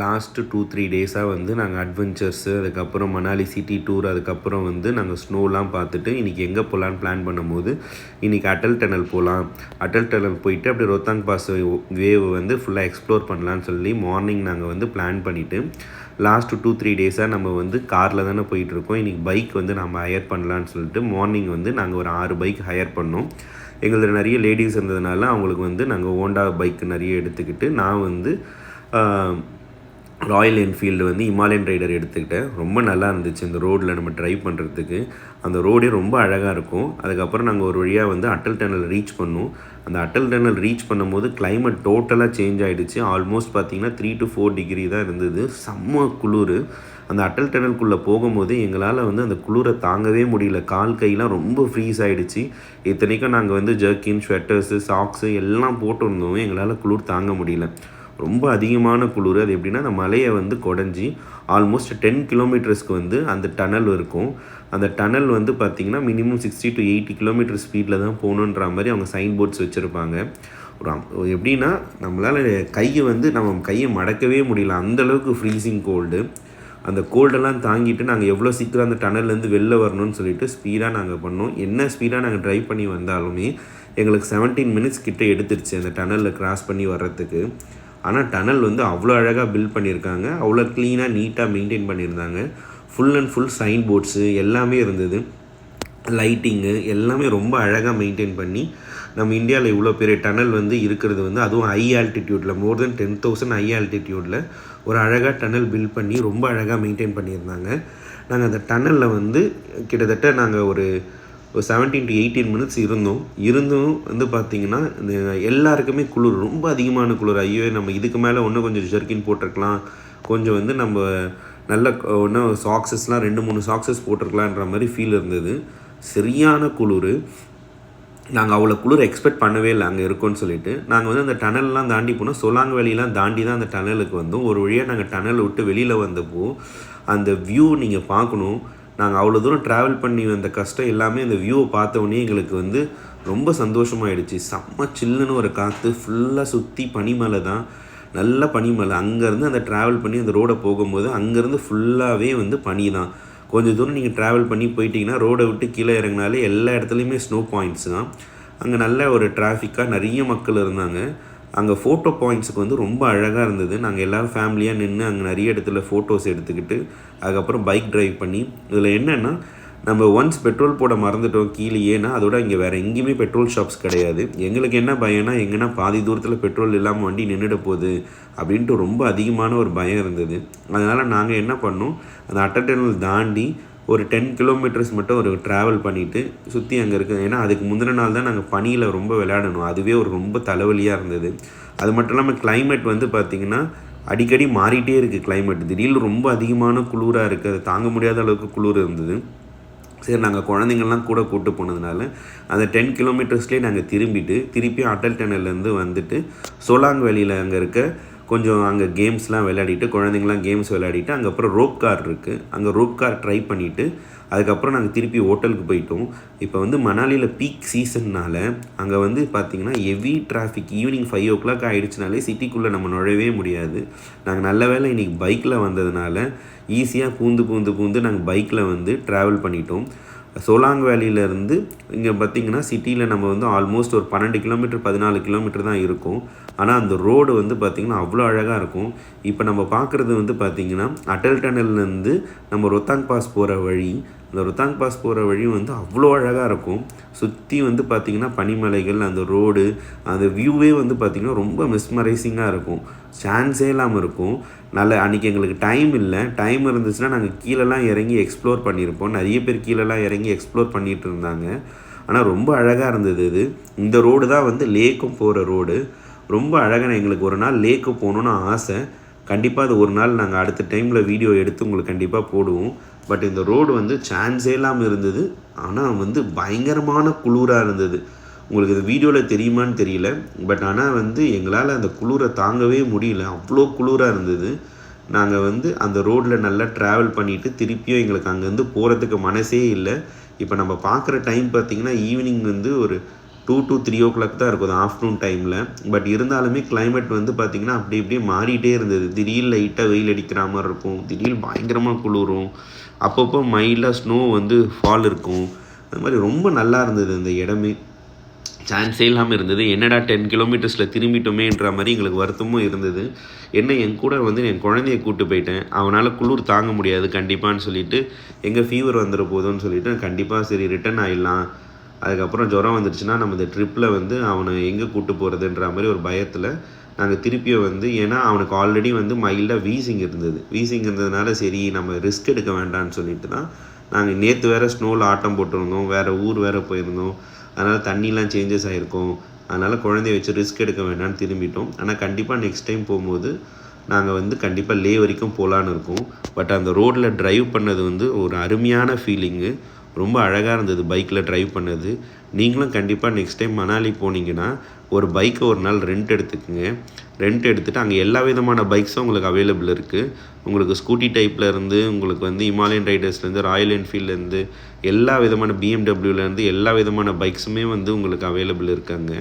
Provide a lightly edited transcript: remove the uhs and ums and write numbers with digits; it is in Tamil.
லாஸ்ட்டு 2-3 டேஸாக வந்து நாங்கள் அட்வென்ச்சர்ஸு, அதுக்கப்புறம் மணாலி சிட்டி டூர், அதுக்கப்புறம் வந்து நாங்கள் ஸ்னோலாம் பார்த்துட்டு இன்றைக்கி எங்கே போகலான்னு பிளான் பண்ணும்போது, இன்றைக்கி அட்டல் டனல் போகலாம். அட்டல் டனல் போயிட்டு அப்படியே ரோத்தாங் பாஸ் வேவ் வந்து ஃபுல்லாக எக்ஸ்ப்ளோர் பண்ணலான்னு சொல்லி மார்னிங் நாங்கள் வந்து பிளான் பண்ணிவிட்டு, லாஸ்ட்டு 2-3 டேஸாக நம்ம வந்து காரில் தானே போயிட்டுருக்கோம். இன்றைக்கி பைக் வந்து நம்ம ஹையர் பண்ணலான்னு சொல்லிட்டு மார்னிங் வந்து நாங்கள் ஒரு 6 பைக் ஹையர் பண்ணோம். எங்களுக்கு நிறைய லேடிஸ் இருந்ததுனால அவங்களுக்கு வந்து நாங்கள் ஹோண்டா பைக் நிறைய எடுத்துக்கிட்டு, நான் வந்து ராயல் என்ஃபீல்டு வந்து ஹிமாலயன் ரைடர் எடுத்துக்கிட்டேன். ரொம்ப நல்லா இருந்துச்சு இந்த ரோடில் நம்ம ட்ரைவ் பண்ணுறதுக்கு. அந்த ரோடே ரொம்ப அழகாக இருக்கும். அதுக்கப்புறம் நாங்கள் ஒரு வழியாக வந்து அட்டல் டனல் ரீச் பண்ணோம். அந்த அட்டல் டனல் ரீச் பண்ணும்போது கிளைமேட் டோட்டலாக சேஞ்ச் ஆகிடுச்சு. ஆல்மோஸ்ட் பார்த்திங்கன்னா 3 to 4 டிகிரி தான் இருந்தது. செம்ம குளிர். அந்த அட்டல் டனலுக்குள்ளே போகும்போது எங்களால் வந்து அந்த குளிரை தாங்கவே முடியல. கால் கையெலாம் ரொம்ப ஃப்ரீஸ் ஆகிடுச்சு. இத்தனைக்கும் நாங்கள் வந்து ஜர்க்கின், ஸ்வெட்டர்ஸு, சாக்ஸு எல்லாம் போட்டிருந்தோம். எங்களால் குளிர் தாங்க முடியல. ரொம்ப அதிகமான குளிர். அது எப்படின்னா அந்த மலையை வந்து குடஞ்சி ஆல்மோஸ்ட் 10 கிலோமீட்டர்ஸ்க்கு வந்து அந்த டனல் இருக்கும். அந்த டனல் வந்து பார்த்திங்கன்னா மினிமம் 60 to 80 கிலோமீட்டர் ஸ்பீடில் தான் போகணுன்ற மாதிரி அவங்க சைன் போர்ட்ஸ் வச்சுருப்பாங்க. எப்படின்னா நம்மளால் நம்ம கையை மடக்கவே முடியல, அந்தளவுக்கு ஃப்ரீசிங் கோல்டு. அந்த கோல்டெல்லாம் தாங்கிட்டு நாங்கள் எவ்வளோ சீக்கிரம் அந்த டனல்லேருந்து வெளில வரணும்னு சொல்லிட்டு ஸ்பீடாக நாங்கள் பண்ணோம். என்ன ஸ்பீடாக நாங்கள் ட்ரைவ் பண்ணி வந்தாலுமே எங்களுக்கு 17 மினிட்ஸ் கிட்டே எடுத்துருச்சு அந்த டனலில் கிராஸ் பண்ணி வர்றதுக்கு. ஆனால் டனல் வந்து அவ்வளோ அழகாக பில்ட் பண்ணியிருக்காங்க. அவ்வளோ க்ளீனாக நீட்டாக மெயின்டைன் பண்ணியிருந்தாங்க. Full and full sign boards எல்லாமே இருந்தது. லைட்டிங்கு எல்லாமே ரொம்ப அழகாக மெயின்டைன் பண்ணி, நம்ம இந்தியாவில் இவ்வளோ பெரிய டனல் வந்து இருக்கிறது வந்து அதுவும் ஹை ஆல்டிடியூட்டில் மோர் தென் 10,000 ஹை ஆல்டிடியூட்டில் ஒரு அழகாக டனல் பில்ட் பண்ணி ரொம்ப அழகாக மெயின்டைன் பண்ணியிருந்தாங்க. நாங்கள் அந்த டனலில் வந்து கிட்டத்தட்ட நாங்கள் ஒரு 17 to 18 மினிட்ஸ் இருந்தும் வந்து பார்த்திங்கன்னா எல்லாருக்குமே குளிர், ரொம்ப அதிகமான குளிர். ஐயோ நம்ம இதுக்கு மேலே இன்னும் கொஞ்சம் ஜர்க்கின் போட்டிருக்கலாம், கொஞ்சம் வந்து நம்ம நல்ல இன்னும் சாக்ஸஸ்லாம் 2-3 சாக்ஸஸ் போட்டிருக்கலான்ற மாதிரி ஃபீல் இருந்தது. சரியான குளிர். நாங்கள் அவ்வளோ குளிர் எக்ஸ்பெக்ட் பண்ணவே இல்லை அங்கே இருக்கோன்னு சொல்லிட்டு. நாங்கள் வந்து அந்த டனல்லாம் தாண்டி போனோம். சொலாங் வேலியெலாம் தாண்டி தான் அந்த டனலுக்கு வந்தோம். ஒரு வழியாக நாங்கள் டனலை விட்டு வெளியில் வந்தப்போ அந்த வியூ நீங்கள் பார்க்கணும். நாங்கள் அவ்வளோ தூரம் ட்ராவல் பண்ணி வந்த கஷ்டம் எல்லாமே அந்த வியூவை பார்த்தோன்னே எங்களுக்கு வந்து ரொம்ப சந்தோஷமாயிடுச்சு. செம்ம சில்லுன்னு ஒரு காற்று. ஃபுல்லாக சுற்றி பனிமலை தான், நல்ல பனிமலை. அங்கேருந்து அந்த ட்ராவல் பண்ணி அந்த ரோடை போகும்போது அங்கேருந்து ஃபுல்லாகவே வந்து பனி தான். கொஞ்சம் தூரம் நீங்கள் ட்ராவல் பண்ணி போயிட்டீங்கன்னா ரோடை விட்டு கீழே இறங்கினாலே எல்லா இடத்துலையுமே ஸ்னோ பாயிண்ட்ஸ் தான். அங்கே நல்ல ஒரு டிராஃபிக்காக நிறைய மக்கள் இருந்தாங்க. அங்கே ஃபோட்டோ பாயிண்ட்ஸுக்கு வந்து ரொம்ப அழகாக இருந்தது. நாங்கள் எல்லோரும் ஃபேமிலியாக நின்று அங்கே நிறைய இடத்துல ஃபோட்டோஸ் எடுத்துக்கிட்டு அதுக்கப்புறம் பைக் ட்ரைவ் பண்ணி, இதில் என்னென்னா நம்ம ஒன்ஸ் பெட்ரோல் போட மறந்துட்டோம் கீழேனா, அதோட இங்கே வேறு எங்கேயுமே பெட்ரோல் ஷாப்ஸ் கிடையாது. எங்களுக்கு என்ன பயம்னா எங்கன்னா பாதி தூரத்தில் பெட்ரோல் இல்லாமல் வண்டி நின்றுட போகுது அப்படின்ட்டு ரொம்ப அதிகமான ஒரு பயம் இருந்தது. அதனால் நாங்கள் என்ன பண்ணோம், அந்த அட்டல் டனல் தாண்டி ஒரு 10 கிலோமீட்டர்ஸ் மட்டும் ஒரு ட்ராவல் பண்ணிவிட்டு சுற்றி அங்கே இருக்குது. ஏன்னா அதுக்கு முந்தின நாள் தான் நாங்கள் பனியில் ரொம்ப விளையாடணும். அதுவே ஒரு ரொம்ப தலைவலியாக இருந்தது. அது மட்டும் இல்லாமல் கிளைமேட் வந்து பார்த்திங்கன்னா அடிக்கடி மாறிட்டே இருக்குது கிளைமேட். திடீர்னு ரொம்ப அதிகமான குளிராக இருக்குது, அது தாங்க முடியாத அளவுக்கு குளிர் இருந்தது. சரி, நாங்கள் குழந்தைங்கள்லாம் கூட கூப்பிட்டு போனதுனால அந்த 10 கிலோமீட்டர்ஸ்லேயே நாங்கள் திருப்பியும் அட்டல் டனல்லேருந்து வந்துட்டு சோலாங் வேலியில் அங்கே இருக்க கொஞ்சம் அங்கே கேம்ஸ்லாம் விளையாடிட்டு, குழந்தைங்களாம் கேம்ஸ் விளையாடிட்டு, அப்புறம் ரோப் கார் இருக்குது, அங்கே ரோப் கார் ட்ரை பண்ணிவிட்டு அதுக்கப்புறம் நாங்கள் திருப்பி ஹோட்டலுக்கு போயிட்டோம். இப்போ வந்து மணாலியில் பீக் சீசன்னால் அங்கே வந்து பார்த்திங்கன்னா ஹெவி டிராஃபிக். ஈவினிங் 5 o'clock ஆகிடுச்சினாலே சிட்டிக்குள்ளே நம்ம நுழையவே முடியாது. நாங்கள் நல்ல வேளை இன்றைக்கி பைக்கில் வந்ததுனால ஈஸியாக பூந்து நாங்கள் பைக்கில் வந்து ட்ராவல் பண்ணிட்டோம். சோலாங் வேலியிலேருந்து இங்கே பார்த்திங்கன்னா சிட்டியில் நம்ம வந்து ஆல்மோஸ்ட் ஒரு 12 கிலோமீட்டர் 14 கிலோமீட்டர் தான் இருக்கும். ஆனால் அந்த ரோடு வந்து பார்த்திங்கன்னா அவ்வளோ அழகாக இருக்கும். இப்போ நம்ம பார்க்குறது வந்து பார்த்திங்கன்னா அட்டல் டனல்லேருந்து நம்ம ரோத்தாங் பாஸ் போகிற வழி. அந்த ரோத்தாங் பாஸ் போகிற வழி வந்து அவ்வளோ அழகாக இருக்கும். சுற்றி வந்து பார்த்திங்கன்னா பனிமலைகள், அந்த ரோடு, அந்த வியூவே வந்து பார்த்திங்கன்னா ரொம்ப மெஸ்மரைசிங்காக இருக்கும். சான்ஸே இல்லாமல் இருக்கும். அன்றைக்கி எங்களுக்கு டைம் இல்லை. டைம் இருந்துச்சுன்னா நாங்கள் கீழெல்லாம் இறங்கி எக்ஸ்ப்ளோர் பண்ணியிருப்போம். நிறைய பேர் கீழெல்லாம் இறங்கி எக்ஸ்ப்ளோர் பண்ணிகிட்டு இருந்தாங்க. ஆனால் ரொம்ப அழகாக இருந்தது இது. இந்த ரோடு தான் வந்து லேக்கும் போகிற ரோடு. ரொம்ப அழகான, எங்களுக்கு ஒரு நாள் லேக்கு போகணுன்னு ஆசை. கண்டிப்பாக அது ஒரு நாள் நாங்கள் அடுத்த டைமில் வீடியோ எடுத்து உங்களுக்கு கண்டிப்பாக போடுவோம். பட் இந்த ரோடு வந்து சான்ஸே இல்லாமல் இருந்தது. ஆனால் வந்து பயங்கரமான குளிராக இருந்தது. உங்களுக்கு இது வீடியோவில் தெரியுமான்னு தெரியல. பட் ஆனால் வந்து எங்களால் அந்த குளிரை தாங்கவே முடியல, அவ்வளோ குளிராக இருந்தது. நாங்கள் வந்து அந்த ரோட்டில் நல்லா ட்ராவல் பண்ணிவிட்டு திருப்பியும் எங்களுக்கு அங்கேருந்து போகிறதுக்கு மனசே இல்லை. இப்போ நம்ம பார்க்குற டைம் பார்த்திங்கன்னா ஈவினிங் வந்து ஒரு 2 to 3 o'clock தான் இருக்கும் ஆஃப்டர்நூன் டைமில். பட் இருந்தாலுமே கிளைமேட் வந்து பார்த்திங்கன்னா அப்படி இப்படியே மாறிட்டே இருந்தது. திடீர்னு லைட்டாக வெயில் அடிக்கிற மாதிரி இருக்கும், திடீர்னு பயங்கரமாக குளிரும், அப்பப்போ மைல்டாக ஸ்னோ வந்து ஃபால் இருக்கும். அது மாதிரி ரொம்ப நல்லா இருந்தது அந்த இடமே, சான்ஸே இல்லாமல் இருந்தது. என்னடா 10 கிலோமீட்டர்ஸில் திரும்பிட்டோமேன்ற மாதிரி எங்களுக்கு வருத்தமும் இருந்தது. என் கூட வந்து என் குழந்தைய கூப்பிட்டு போயிட்டேன். அவனால் குளிர் தாங்க முடியாது கண்டிப்பான்னு சொல்லிட்டு, எங்கே ஃபீவர் வந்துட போதும்னு சொல்லிட்டு கண்டிப்பாக சரி ரிட்டன் ஆகிடலாம், அதுக்கப்புறம் ஜுரம் வந்துடுச்சுன்னா நம்ம இந்த ட்ரிப்பில் வந்து அவனை எங்கே கூப்பிட்டு போகிறதுன்ற மாதிரி ஒரு பயத்தில் நாங்கள் திருப்பியும் வந்து, ஏன்னா அவனுக்கு ஆல்ரெடி வந்து மைல்டாக வீசிங் இருந்ததுனால சரி நம்ம ரிஸ்க் எடுக்க வேண்டாம்னு சொல்லிட்டு தான் நாங்கள் நேற்று வேறு ஸ்னோவில் ஆட்டம் போட்டிருந்தோம், வேறு ஊர் வேறு போயிருந்தோம், அதனால் தண்ணிலாம் சேஞ்சஸ் ஆகிருக்கும், அதனால் குழந்தைய வச்சு ரிஸ்க் எடுக்க வேண்டாம்னு திரும்பிட்டோம். ஆனால் கண்டிப்பாக நெக்ஸ்ட் டைம் போகும்போது நாங்கள் வந்து கண்டிப்பாக லே வரைக்கும் போகலான்னு இருக்கோம். பட் அந்த ரோட்டில் ட்ரைவ் பண்ணது வந்து ஒரு அருமையான ஃபீலிங்கு, ரொம்ப அழகாக இருந்தது பைக்கில் ட்ரைவ் பண்ணது. நீங்களும் கண்டிப்பாக நெக்ஸ்ட் டைம் மணாலி போனீங்கன்னா ஒரு பைக்கை ஒரு நாள் ரெண்ட் எடுத்துக்கோங்க. ரெண்ட் எடுத்துகிட்டு அங்கே எல்லா விதமான பைக்ஸும் உங்களுக்கு அவைலபிள் இருக்குது. உங்களுக்கு ஸ்கூட்டி டைப்பில் இருந்து, உங்களுக்கு வந்து ஹிமாலயன் ரைடர்ஸ்லேருந்து, ராயல் என்ஃபீல்ட்லேருந்து, எல்லா விதமான பிஎம்டபிள்யூலேருந்து எல்லா விதமான பைக்ஸுமே வந்து உங்களுக்கு அவைலபிள் இருக்காங்க.